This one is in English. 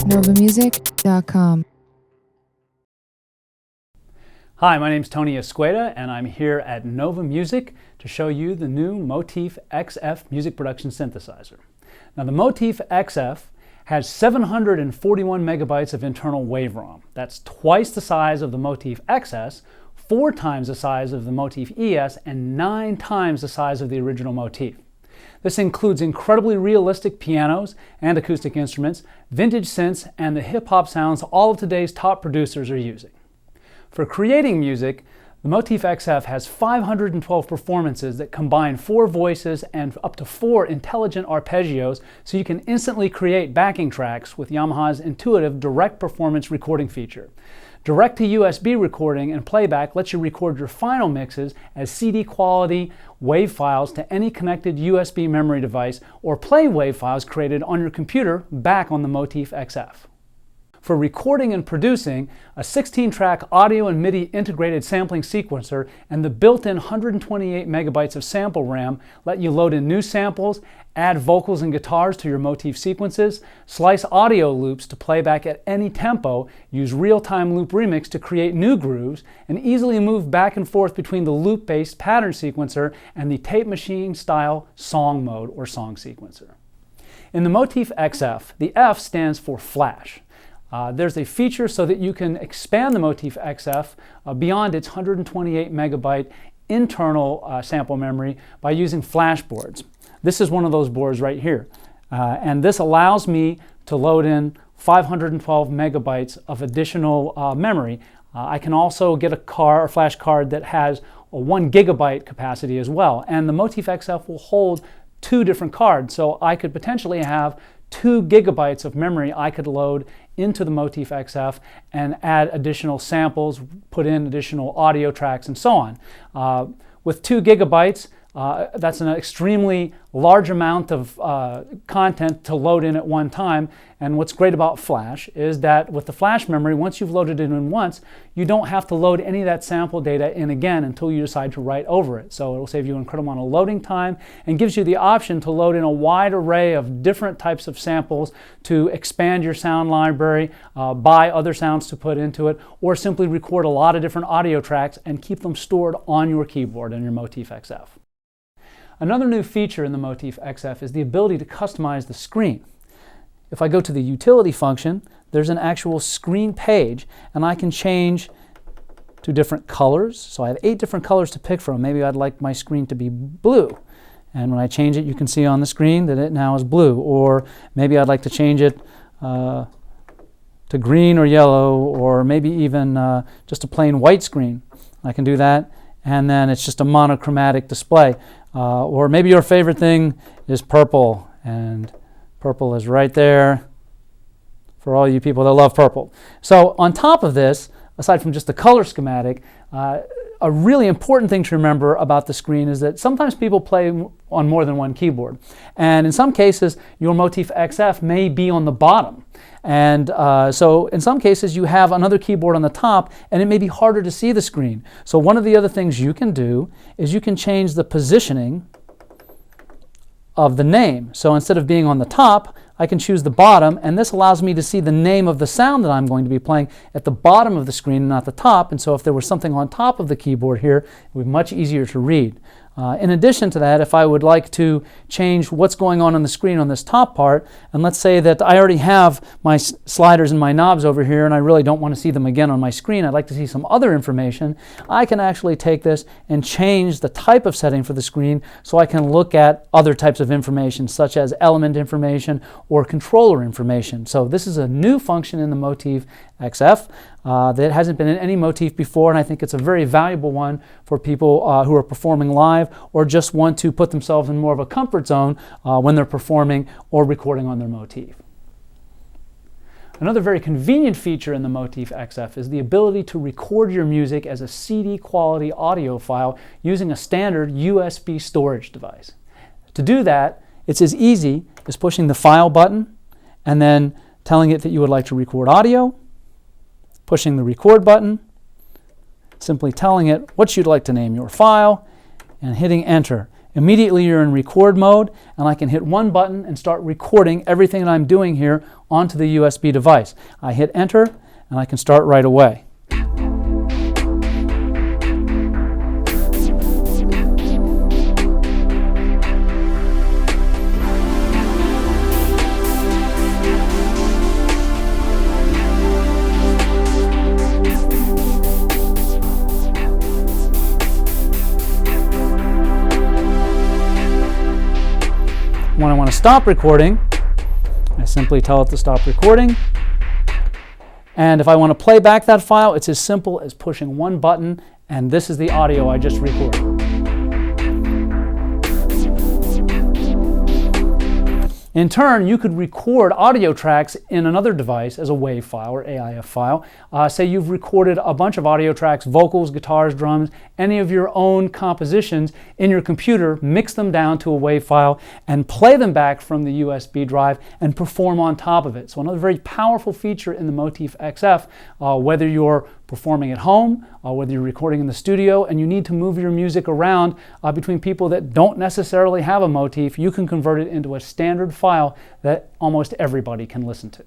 novamusic.com. Hi, my name is Tony Esqueta, and I'm here at Nova Music to show you the new Motif XF music production synthesizer. Now, the Motif XF has 741 megabytes of internal wave ROM. That's twice the size of the Motif XS, 4 times the size of the Motif ES, and 9 times the size of the original Motif. This includes incredibly realistic pianos and acoustic instruments, vintage synths, and the hip-hop sounds all of today's top producers are using. For creating music, the Motif XF has 512 performances that combine 4 voices and up to 4 intelligent arpeggios, so you can instantly create backing tracks with Yamaha's intuitive direct performance recording feature. Direct to USB recording and playback lets you record your final mixes as CD quality WAV files to any connected USB memory device, or play WAV files created on your computer back on the Motif XF. For recording and producing, a 16-track audio and MIDI integrated sampling sequencer and the built-in 128 megabytes of sample RAM let you load in new samples, add vocals and guitars to your Motif sequences, slice audio loops to playback at any tempo, use real-time loop remix to create new grooves, and easily move back and forth between the loop-based pattern sequencer and the tape machine-style song mode or song sequencer. In the Motif XF, the F stands for Flash. There's a feature so that you can expand the Motif XF beyond its 128 megabyte internal sample memory by using flash boards. This is one of those boards right here. And this allows me to load in 512 megabytes of additional memory. I can also get a flash card that has a 1 gigabyte capacity as well. And the Motif XF will hold 2 different cards, so I could potentially have 2 gigabytes of memory I could load into the Motif XF and add additional samples, put in additional audio tracks, and so on. With 2 gigabytes, that's an extremely large amount of content to load in at one time. And what's great about Flash is that with the flash memory, once you've loaded it in once, you don't have to load any of that sample data in again until you decide to write over it. So it'll save you an incredible amount of loading time and gives you the option to load in a wide array of different types of samples to expand your sound library, buy other sounds to put into it, or simply record a lot of different audio tracks and keep them stored on your keyboard in your Motif XF. Another new feature in the Motif XF is the ability to customize the screen. If I go to the utility function, there's an actual screen page, and I can change to different colors. So I have 8 different colors to pick from. Maybe I'd like my screen to be blue. And when I change it, you can see on the screen that it now is blue. Or maybe I'd like to change it to green or yellow, or maybe even just a plain white screen. I can do that, and then it's just a monochromatic display. Or maybe your favorite thing is purple, and purple is right there for all you people that love purple. So on top of this, aside from just the color schematic, a really important thing to remember about the screen is that sometimes people play on more than one keyboard. And in some cases, your Motif XF may be on the bottom. And so in some cases, you have another keyboard on the top, and it may be harder to see the screen. So one of the other things you can do is you can change the positioning of the name. So instead of being on the top, I can choose the bottom, and this allows me to see the name of the sound that I'm going to be playing at the bottom of the screen and not the top. And so if there was something on top of the keyboard here, it would be much easier to read. In addition to that, if I would like to change what's going on the screen on this top part, and let's say that I already have my sliders and my knobs over here and I really don't want to see them again on my screen, I'd like to see some other information, I can actually take this and change the type of setting for the screen so I can look at other types of information, such as element information or controller information. So this is a new function in the Motif XF that hasn't been in any Motif before, and I think it's a very valuable one for people who are performing live or just want to put themselves in more of a comfort zone when they're performing or recording on their Motif. Another very convenient feature in the Motif XF is the ability to record your music as a CD quality audio file using a standard USB storage device. To do that, it's as easy as pushing the File button and then telling it that you would like to record audio, pushing the Record button, simply telling it what you'd like to name your file, and hitting Enter. Immediately you're in record mode, and I can hit one button and start recording everything that I'm doing here onto the USB device. I hit enter, and I can start right away. When I want to stop recording, I simply tell it to stop recording. And if I want to play back that file, it's as simple as pushing one button, and this is the audio I just recorded. In turn, you could record audio tracks in another device as a WAV file or AIF file. Say you've recorded a bunch of audio tracks, vocals, guitars, drums, any of your own compositions in your computer, mix them down to a WAV file and play them back from the USB drive and perform on top of it. So another very powerful feature in the Motif XF, whether you're performing at home, whether you're recording in the studio and you need to move your music around between people that don't necessarily have a Motif, you can convert it into a standard file that almost everybody can listen to.